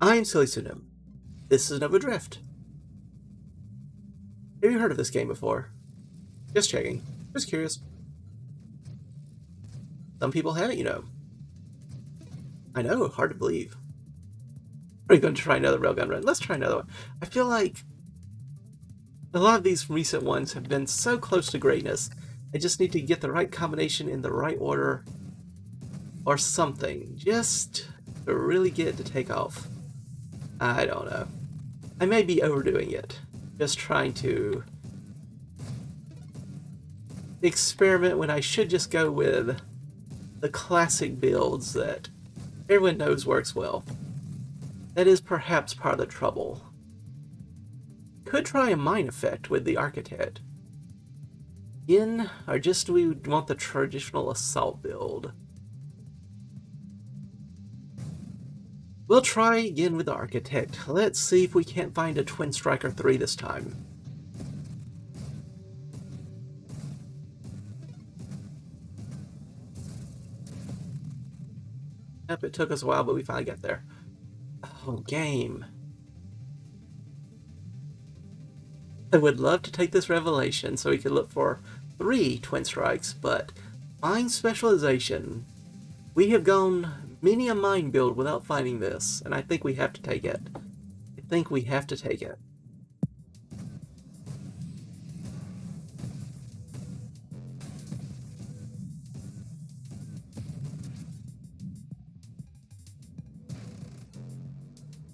I'm SillyPseudonym. This is Nova Drift. Have you heard of this game before? Just checking. Just curious. Some people haven't, you know. I know, hard to believe. Are you going to try another Railgun run? Let's try another one. I feel like a lot of these recent ones have been so close to greatness. I just need to get the right combination in the right order or something, just to really get it to take off. I don't know. I may be overdoing it. Just trying to experiment when I should just go with the classic builds that everyone knows works well. That is perhaps part of the trouble. Could try a mine effect with the Architect. Again, or just do we want the traditional assault build? We'll try again with the Architect. Let's see if we can't find a Twin Striker 3 this time. Yep, it took us a while, but we finally got there. Oh, game. I would love to take this revelation so we could look for 3 Twin Strikes, but mine specialization. We have gone many a mine build without finding this, and I think we have to take it. I think we have to take it.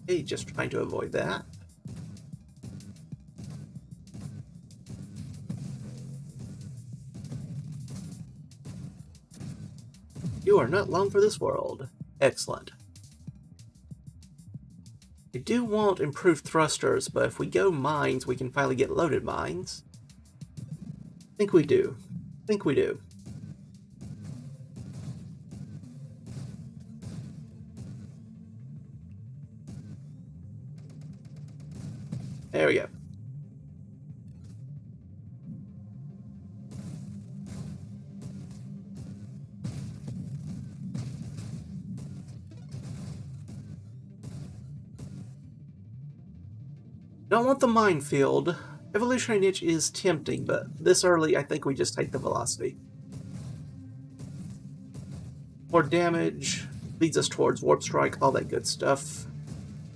Okay, just trying to avoid that. You are not long for this world. Excellent. I do want improved thrusters, but if we go mines, we can finally get loaded mines. I think we do. I think we do. There we go. Don't want the minefield. Evolutionary niche is tempting, but this early I think we just take the velocity. More damage leads us towards Warp Strike, all that good stuff.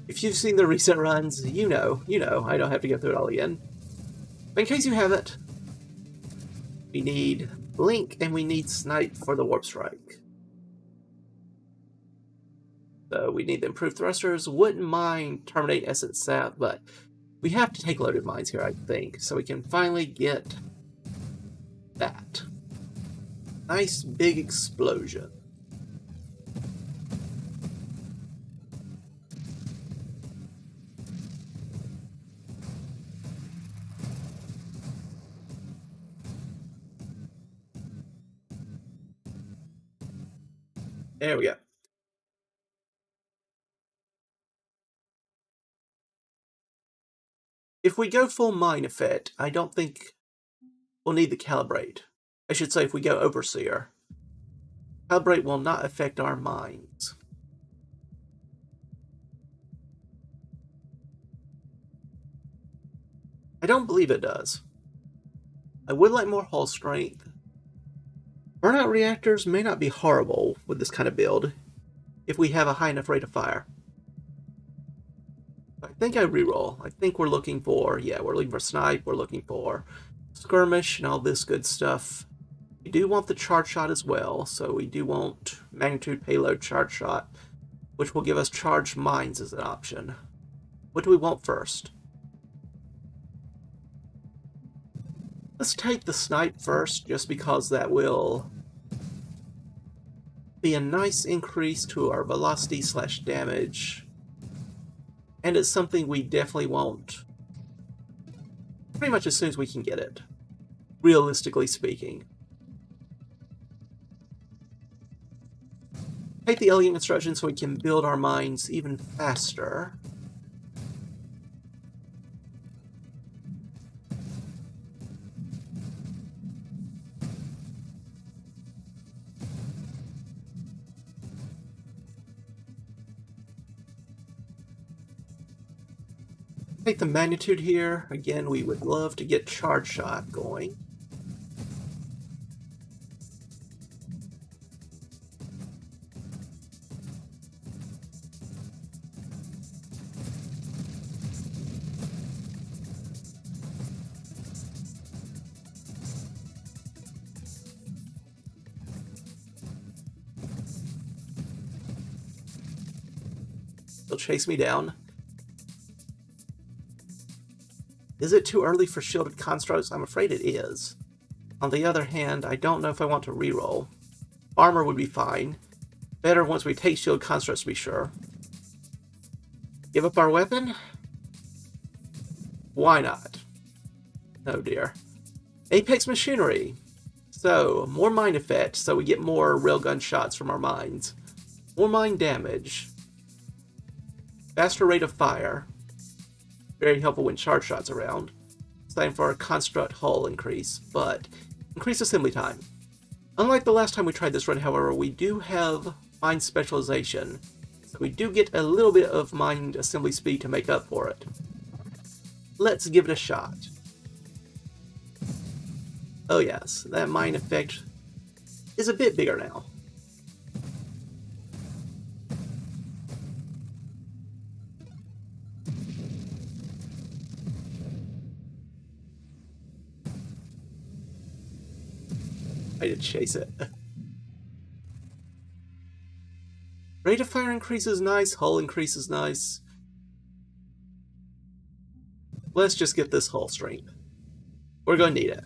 If you've seen the recent runs, you know, I don't have to go through it all again. But in case you haven't, we need Blink and we need Snipe for the Warp Strike. So we need the improved thrusters. Wouldn't mind Terminate Essence Sap, but we have to take loaded mines here, I think, so we can finally get that. Nice big explosion. There we go. If we go full mine effect, I don't think we'll need the Calibrate. I should say if we go Overseer. Calibrate will not affect our mines. I don't believe it does. I would like more hull strength. Burnout reactors may not be horrible with this kind of build if we have a high enough rate of fire. I think I reroll. I think we're looking for, yeah, we're looking for Snipe, we're looking for Skirmish and all this good stuff. We do want the Charge Shot as well, so we do want Magnitude Payload Charge Shot, which will give us Charged Mines as an option. What do we want first? Let's take the Snipe first, just because that will be a nice increase to our velocity / damage. And it's something we definitely want pretty much as soon as we can get it, realistically speaking. Take the elegant instructions so we can build our mines even faster. Take the magnitude here. Again, we would love to get charge shot going. They'll chase me down. Is it too early for shielded constructs? I'm afraid it is. On the other hand, I don't know if I want to reroll. Armor would be fine. Better once we take shield constructs to be sure. Give up our weapon? Why not? Oh dear. Apex machinery. So, more mine effect, so we get more railgun shots from our mines. More mine damage. Faster rate of fire. Very helpful when charge shots around. It's time for our construct hull increase, but increase assembly time. Unlike the last time we tried this run, however, we do have mine specialization, so we do get a little bit of mine assembly speed to make up for it. Let's give it a shot. Oh yes, that mine effect is a bit bigger now. I did chase it. Rate of fire increase is nice, hull increase is nice. Let's just get this hull strength. We're going to need it.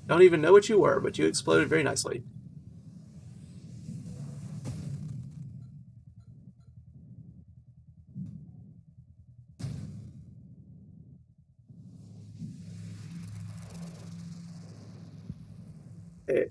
Don't even know what you were, but you exploded very nicely. Hey.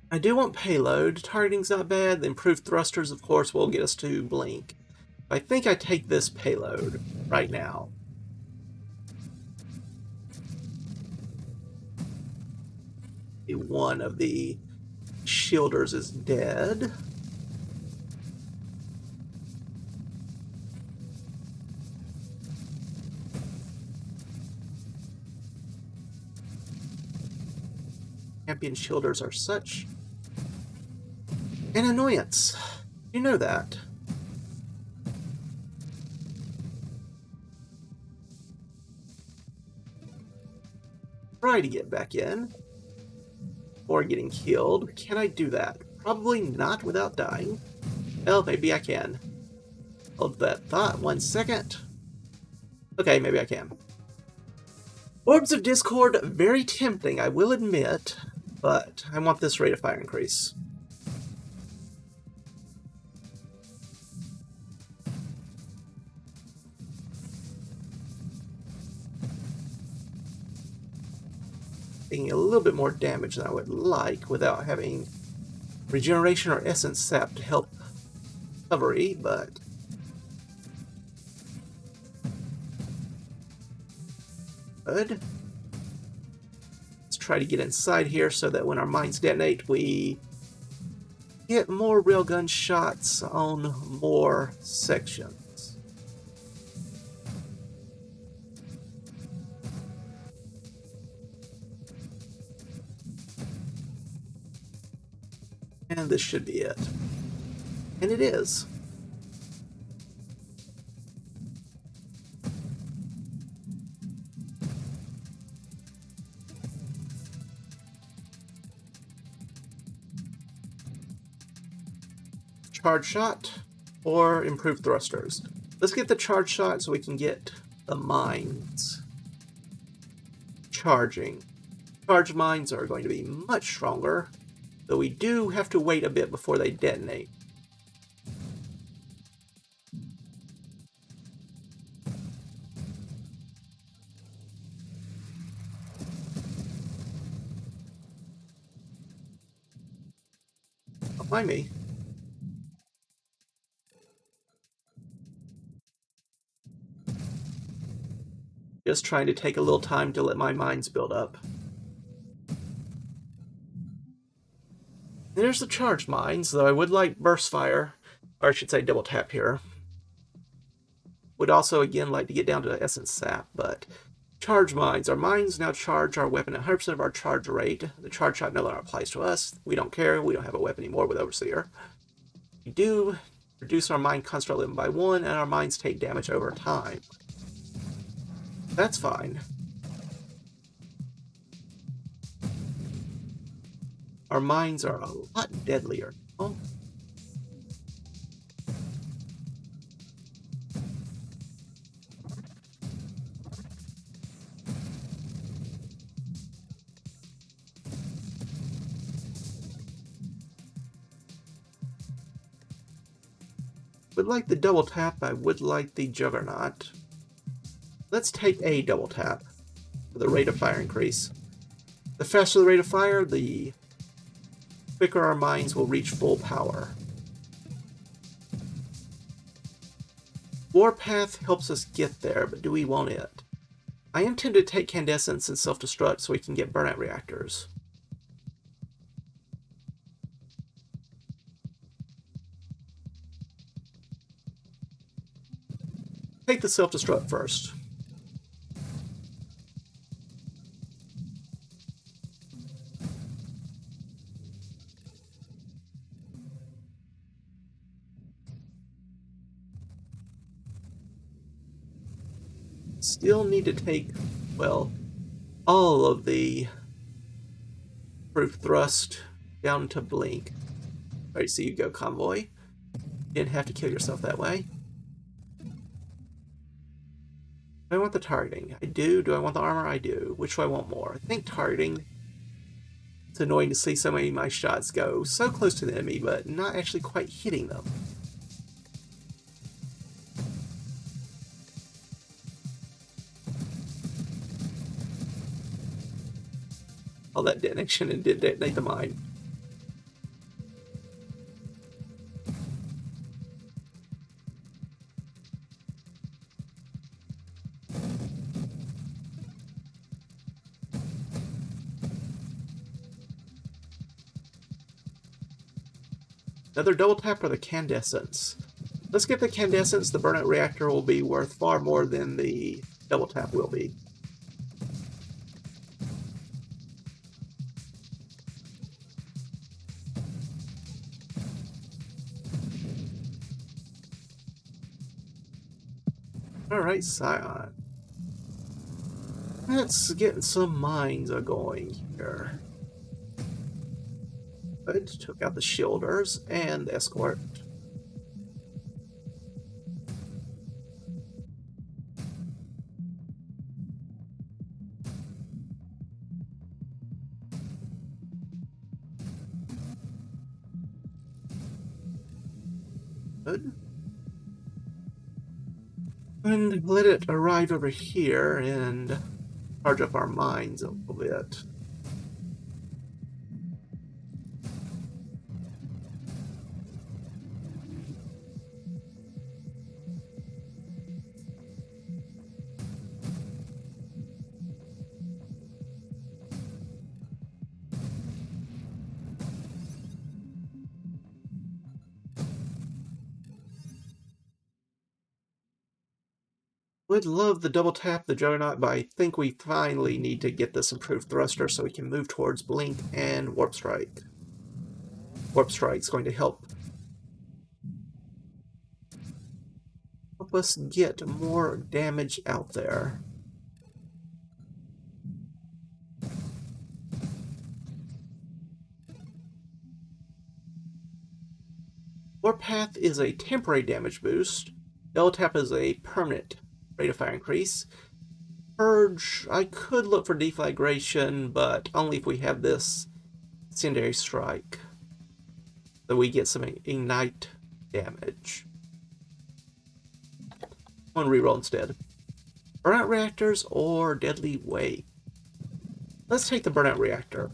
I do want payload. Targeting's not bad. The improved thrusters, of course, will get us to blink. I think I take this payload right now. One of the shielders is dead. Champion shielders are such an annoyance. You know that. Try to get back in before getting killed. Can I do that? Probably not without dying. Well, maybe I can. Hold that thought 1 second. Okay, maybe I can. Orbs of Discord, very tempting, I will admit, but I want this rate of fire increase. Taking a little bit more damage than I would like without having regeneration or essence sap to help recovery, but good. Let's try to get inside here so that when our mines detonate, we get more railgun shots on more sections. And this should be it. And it is. Charge shot or improved thrusters. Let's get the charge shot so we can get the mines charging. Charge mines are going to be much stronger, though we do have to wait a bit before they detonate. Don't mind me. Just trying to take a little time to let my mines build up. There's the charged mines, though I would like burst fire, or I should say double tap here. Would also, again, like to get down to essence sap, but charge mines. Our mines now charge our weapon at 100% of our charge rate. The charge shot no longer applies to us. We don't care. We don't have a weapon anymore with Overseer. We do reduce our mine construct limit by 1, and our mines take damage over time. That's fine. Our mines are a lot deadlier. Oh. Would like the double tap, I would like the Juggernaut. Let's take a double tap for the rate of fire increase. The faster the rate of fire, the quicker our mines will reach full power. Warpath helps us get there, but do we want it? I am tempted to take Candescence and Self-Destruct so we can get burnout reactors. Take the Self-Destruct first. Still need to take, well, all of the proof thrust down to blink. Alright, so you go, Convoy. Didn't have to kill yourself that way. Do I want the targeting? I do. Do I want the armor? I do. Which do I want more? I think targeting. It's annoying to see so many of my shots go so close to the enemy, but not actually quite hitting them. All that detonation and did detonate the mine. Another double tap for the Candescence. Let's get the Candescence. The burnout reactor will be worth far more than the double tap will be. Alright, Scion. Let's get some mines going here. Good, took out the shielders and the escort. Good. And let it arrive over here and charge up our mines a little bit. Would love the double tap the Juggernaut, but I think we finally need to get this improved thruster so we can move towards Blink and Warp Strike. Warp Strike's going to help us get more damage out there. Warpath is a temporary damage boost. Double tap is a permanent rate of fire increase. Purge, I could look for deflagration, but only if we have this incendiary strike. So we get some ignite damage. I'm gonna reroll instead. Burnout reactors or deadly wave. Let's take the burnout reactor.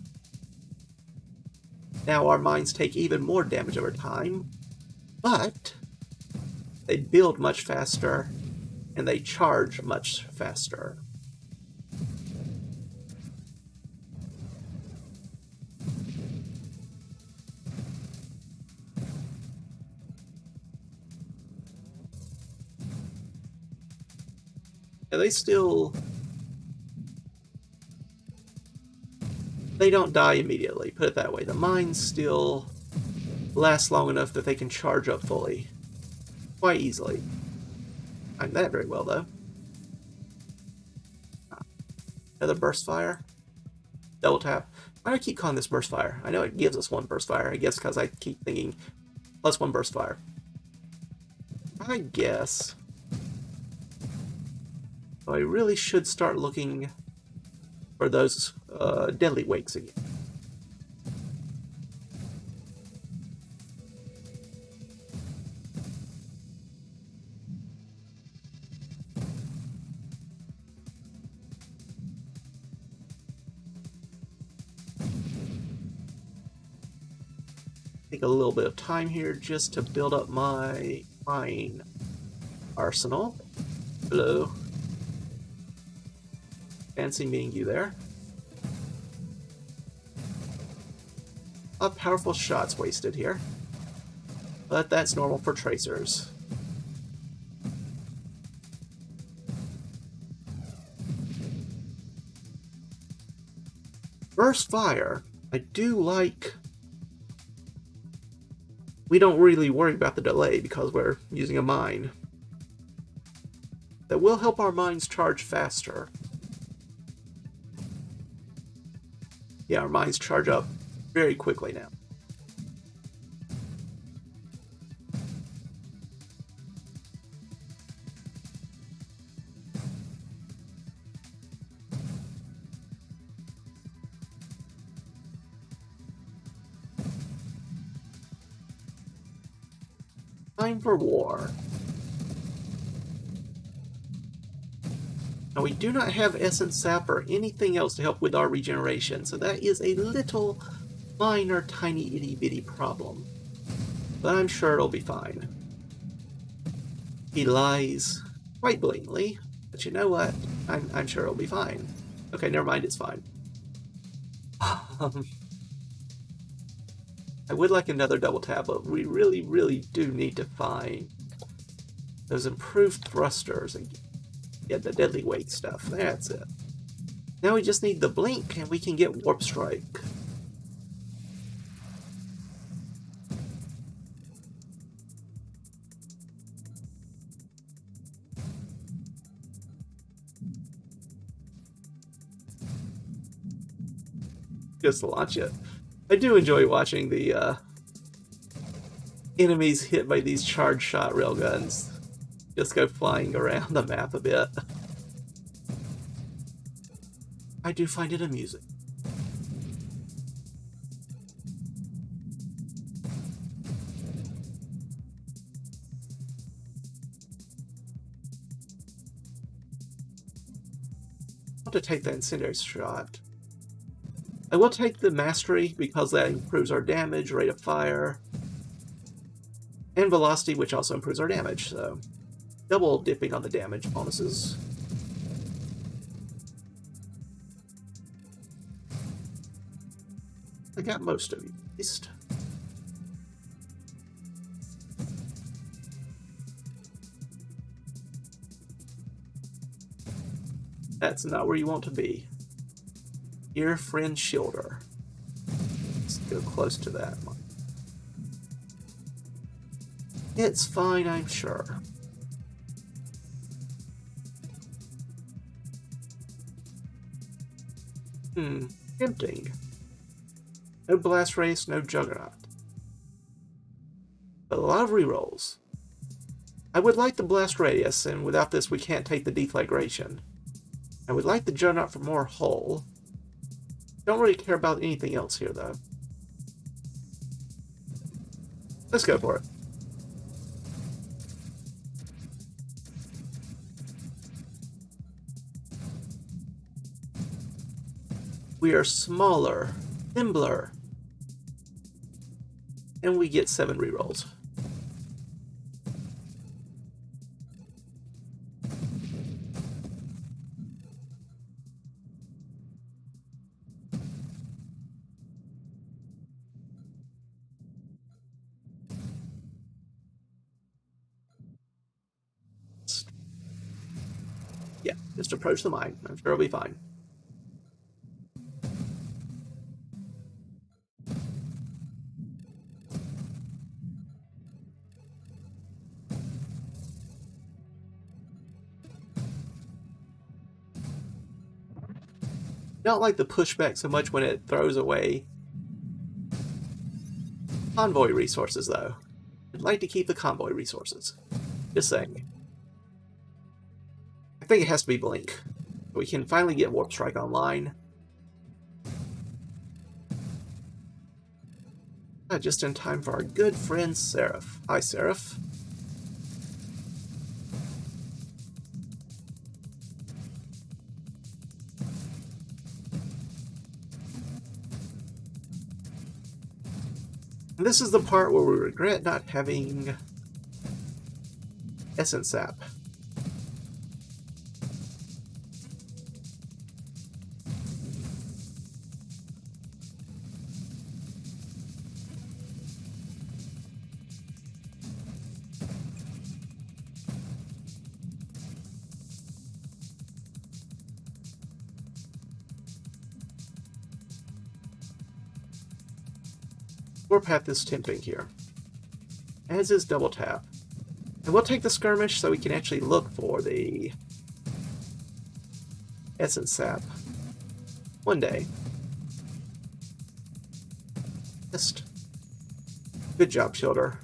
Now our mines take even more damage over time, but they build much faster and they charge much faster. And they don't die immediately, put it that way. The mines still last long enough that they can charge up fully. Quite easily. Timed that very well, though. Another burst fire. Double tap. Why do I keep calling this burst fire? I know it gives us one burst fire. I guess because I keep thinking plus one burst fire. I guess I really should start looking for those deadly wakes again. Take a little bit of time here just to build up my mine arsenal. Hello. Fancy meeting you there. A powerful shots wasted here, but that's normal for tracers. Burst fire, I do like. We don't really worry about the delay because we're using a mine. That will help our mines charge faster. Yeah, our mines charge up very quickly now. Time for war. Now we do not have essence sap or anything else to help with our regeneration, so that is a little minor, tiny, itty-bitty problem. But I'm sure it'll be fine. He lies quite blatantly, but you know what? I'm sure it'll be fine. Okay, never mind, it's fine. I would like another double tap, but we really do need to find those improved thrusters and get the deadly weight stuff. That's it. Now we just need the blink and we can get warp strike. Just launch it. I do enjoy watching the enemies hit by these charge shot railguns just go flying around the map a bit. I do find it amusing. I want to take the incendiary shot. I will take the mastery because that improves our damage, rate of fire, and velocity, which also improves our damage, so double dipping on the damage bonuses. I got most of you, at least. That's not where you want to be. Dear friend Shielder. Let's go close to that one. It's fine, I'm sure. Tempting. No blast race, no juggernaut. But a lot of rerolls. I would like the blast radius, and without this we can't take the deflagration. I would like the juggernaut for more hull. Don't really care about anything else here, though. Let's go for it. We are smaller, nimbler. And we get 7 rerolls. Yeah, just approach the mine. I'm sure it'll be fine. Don't like the pushback so much when it throws away convoy resources, though. I'd like to keep the convoy resources. Just saying. I think it has to be Blink. We can finally get Warp Strike online. Just in time for our good friend Seraph. Hi, Seraph. And this is the part where we regret not having Essence Sap. Warpath is tempting here, as is Double Tap. And we'll take the Skirmish so we can actually look for the Essence Sap one day. Just good job, Shielder.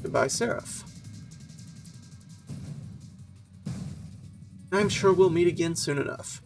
Goodbye, Seraph. I'm sure we'll meet again soon enough.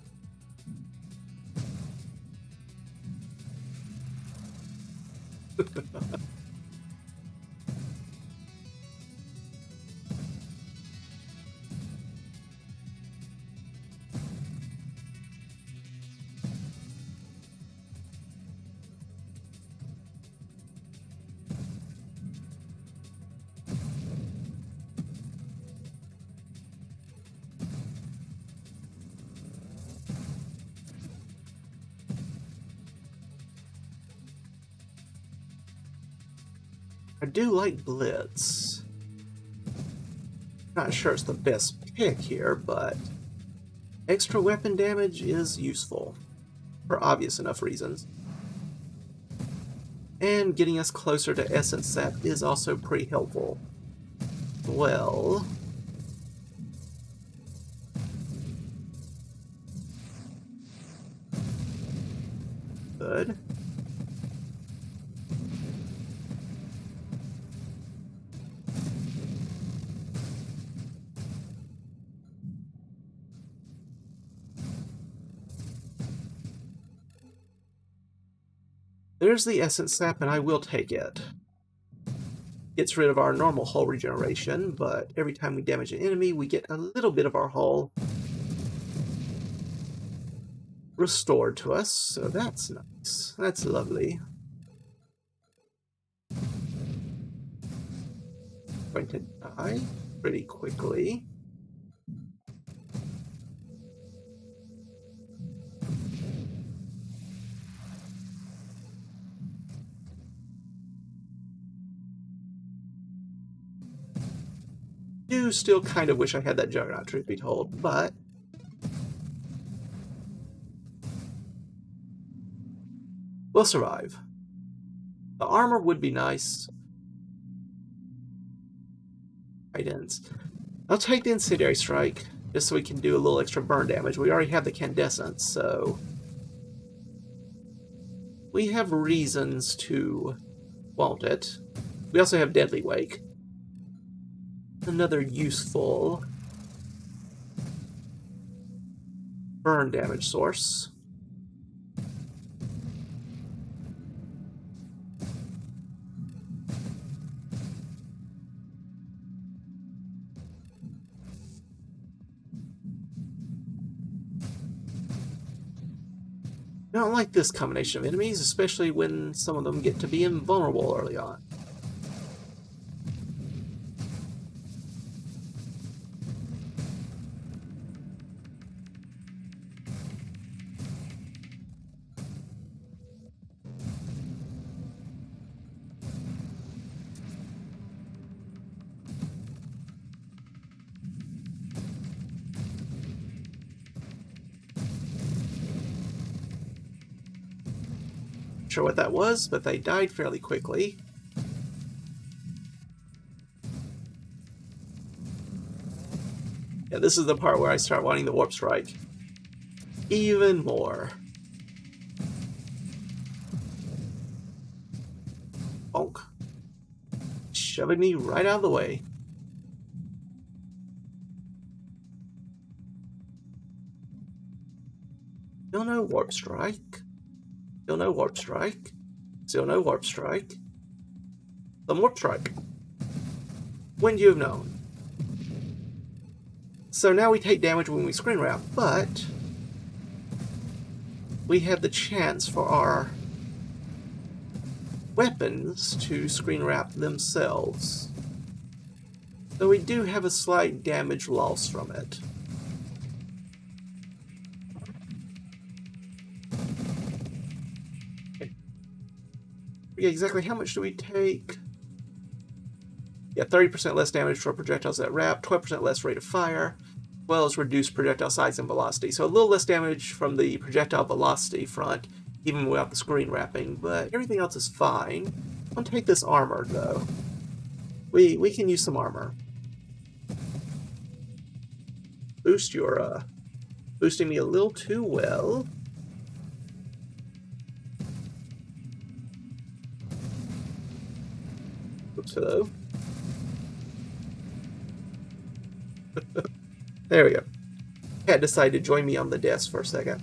I do like Blitz. Not sure it's the best pick here, but extra weapon damage is useful for obvious enough reasons. And getting us closer to Essence Sap is also pretty helpful. Well, good. There's the Essence Sap, and I will take it. Gets rid of our normal hull regeneration, but every time we damage an enemy, we get a little bit of our hull restored to us, so that's nice. That's lovely. Going to die pretty quickly. Do still kind of wish I had that Juggernaut, truth be told, but we'll survive. The armor would be nice. Guidance. I'll take the Incendiary Strike, just so we can do a little extra burn damage. We already have the Candescence, so we have reasons to want it. We also have Deadly Wake. Another useful Burn damage source. I don't like this combination of enemies, especially when some of them get to be invulnerable early on. Sure what that was, but they died fairly quickly. Yeah, this is the part where I start wanting the warp strike even more. Bonk. Shoving me right out of the way. Still no warp strike. Still no warp strike. Still no warp strike. Some warp strike. When you have known. So now we take damage when we screen wrap, but we have the chance for our weapons to screen wrap themselves. So we do have a slight damage loss from it. Yeah, exactly how much do we take? Yeah, 30% less damage for projectiles that wrap, 12% less rate of fire, as well as reduced projectile size and velocity. So a little less damage from the projectile velocity front, even without the screen wrapping, but everything else is fine. I'll take this armor, though. We can use some armor. Boost your, boosting me a little too well. Oops, hello. There we go. Cat decided to join me on the desk for a second.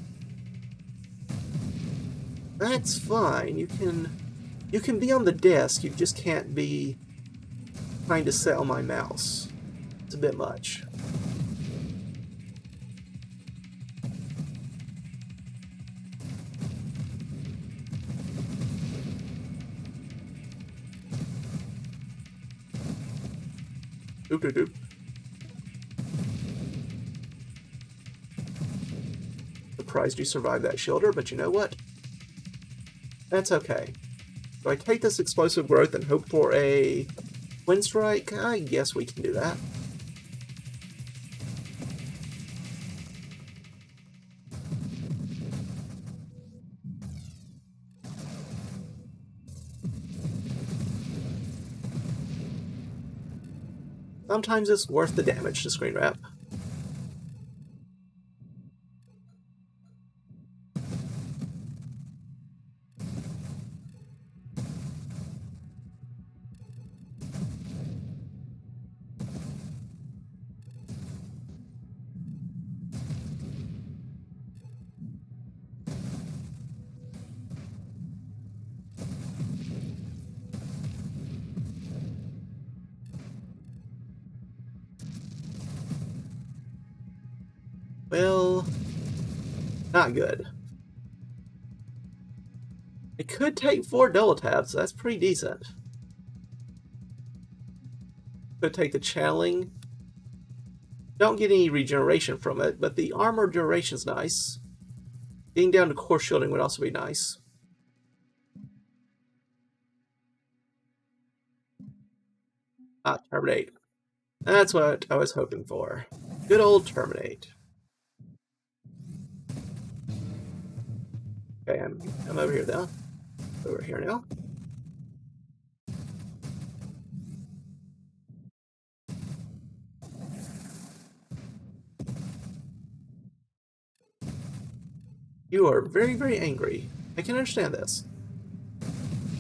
That's fine. You can be on the desk, you just can't be trying to set on my mouse. It's a bit much. Doop doop doop. Surprised you survived that shoulder, but you know what? That's okay. Do I take this explosive growth and hope for a wind strike? I guess we can do that. Sometimes it's worth the damage to screen wrap. Well, not good. It could take 4 double taps, so that's pretty decent. Could take the channeling. Don't get any regeneration from it, but the armor duration's nice. Getting down to core shielding would also be nice. Ah, terminate. That's what I was hoping for. Good old terminate. Okay, I'm over here now. Over here now. You are very, very angry. I can understand this.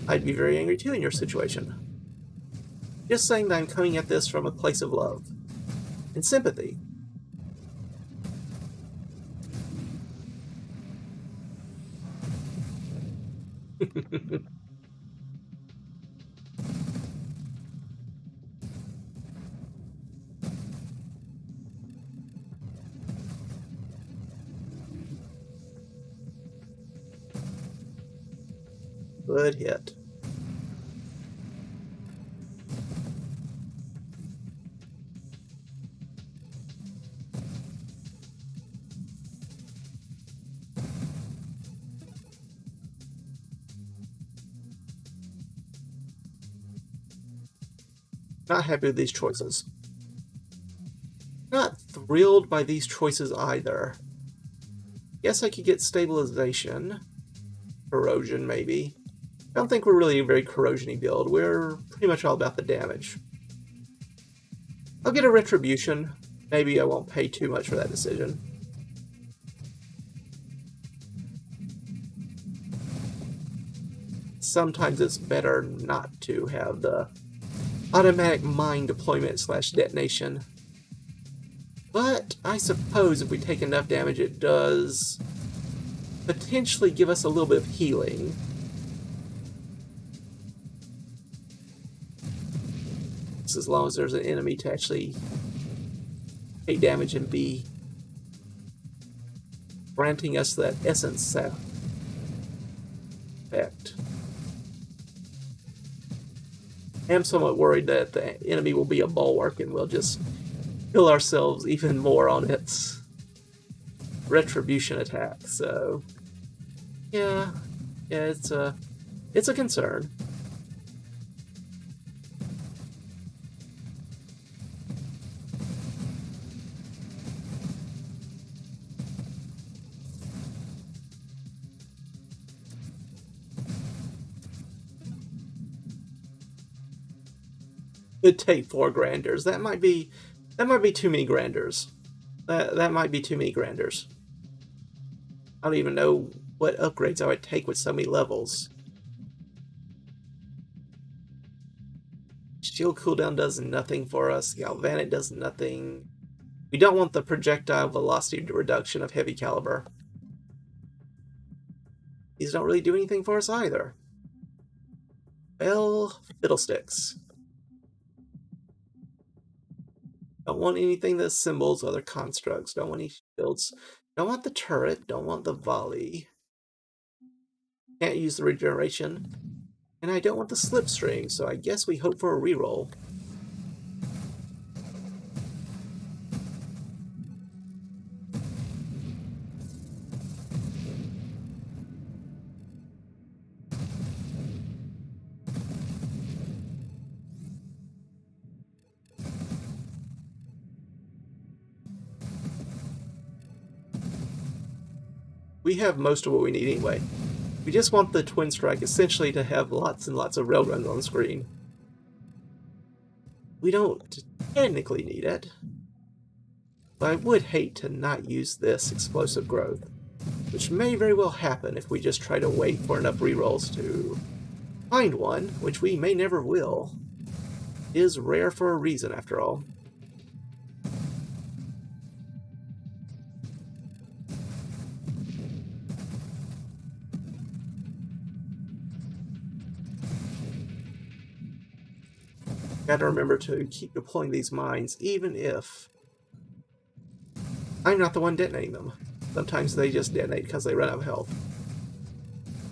I'd be very angry too in your situation. Just saying that I'm coming at this from a place of love and sympathy. Good hit. Not happy with these choices. Not thrilled by these choices either. Guess I could get stabilization. Corrosion, maybe. I don't think we're really a very corrosion-y build. We're pretty much all about the damage. I'll get a retribution. Maybe I won't pay too much for that decision. Sometimes it's better not to have the automatic mine deployment / detonation. But I suppose if we take enough damage, it does potentially give us a little bit of healing. Just as long as there's an enemy to actually take damage and be granting us that essence effect. I am somewhat worried that the enemy will be a bulwark and we'll just kill ourselves even more on its retribution attack. So yeah, it's a concern. Could take 4 granders. That might be too many granders. That might be too many granders. I don't even know what upgrades I would take with so many levels. Shield cooldown does nothing for us. Galvanic does nothing. We don't want the projectile velocity reduction of heavy caliber. These don't really do anything for us either. Well, fiddlesticks. Don't want anything that symbols other constructs. Don't want any shields. Don't want the turret. Don't want the volley. Can't use the regeneration. And I don't want the slipstream, so I guess we hope for a reroll. We have most of what we need anyway. We just want the Twin Strike essentially to have lots and lots of railguns on the screen. We don't technically need it, but I would hate to not use this explosive growth, which may very well happen if we just try to wait for enough rerolls to find one, which we may never will. It is rare for a reason, after all. Gotta remember to keep deploying these mines, even if I'm not the one detonating them. Sometimes they just detonate because they run out of health.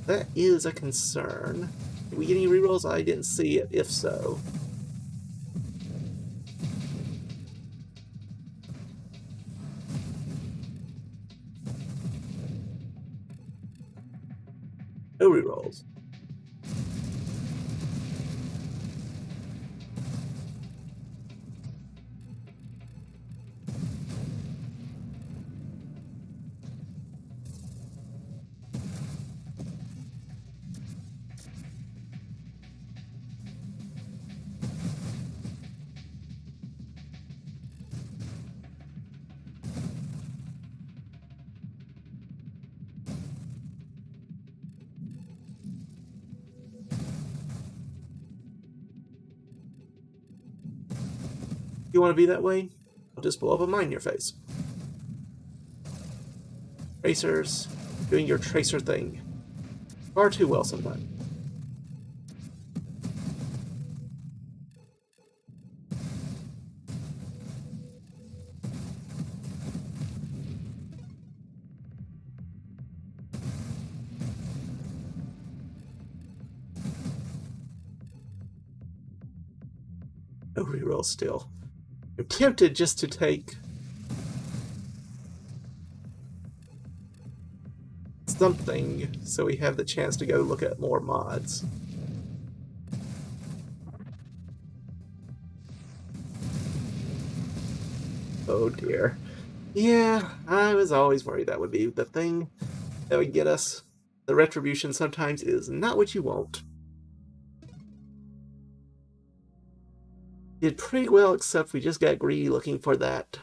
That is a concern. Did we get any rerolls? I didn't see it, if so. No rerolls. You want to be that way? I'll just blow up a mine in your face. Tracers, doing your tracer thing. Far too well sometimes. No reroll still. I'm tempted just to take something so we have the chance to go look at more mods. Oh dear. Yeah, I was always worried that would be the thing that would get us. The retribution sometimes is not what you want. Did pretty well, except we just got greedy looking for that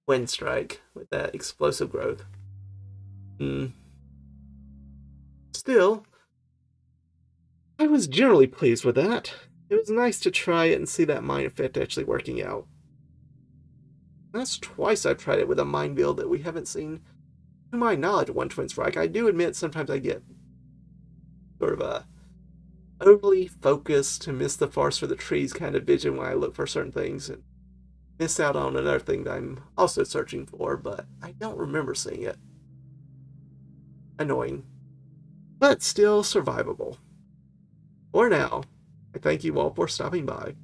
wind strike with that explosive growth. Still, I was generally pleased with that. It was nice to try it and see that mine effect actually working out. That's twice I've tried it with a mine build that we haven't seen, to my knowledge, one twin strike. I do admit sometimes I get sort of a overly focused to miss the forest for the trees kind of vision when I look for certain things and miss out on another thing that I'm also searching for, but I don't remember seeing it. Annoying, but still survivable. For now, I thank you all for stopping by.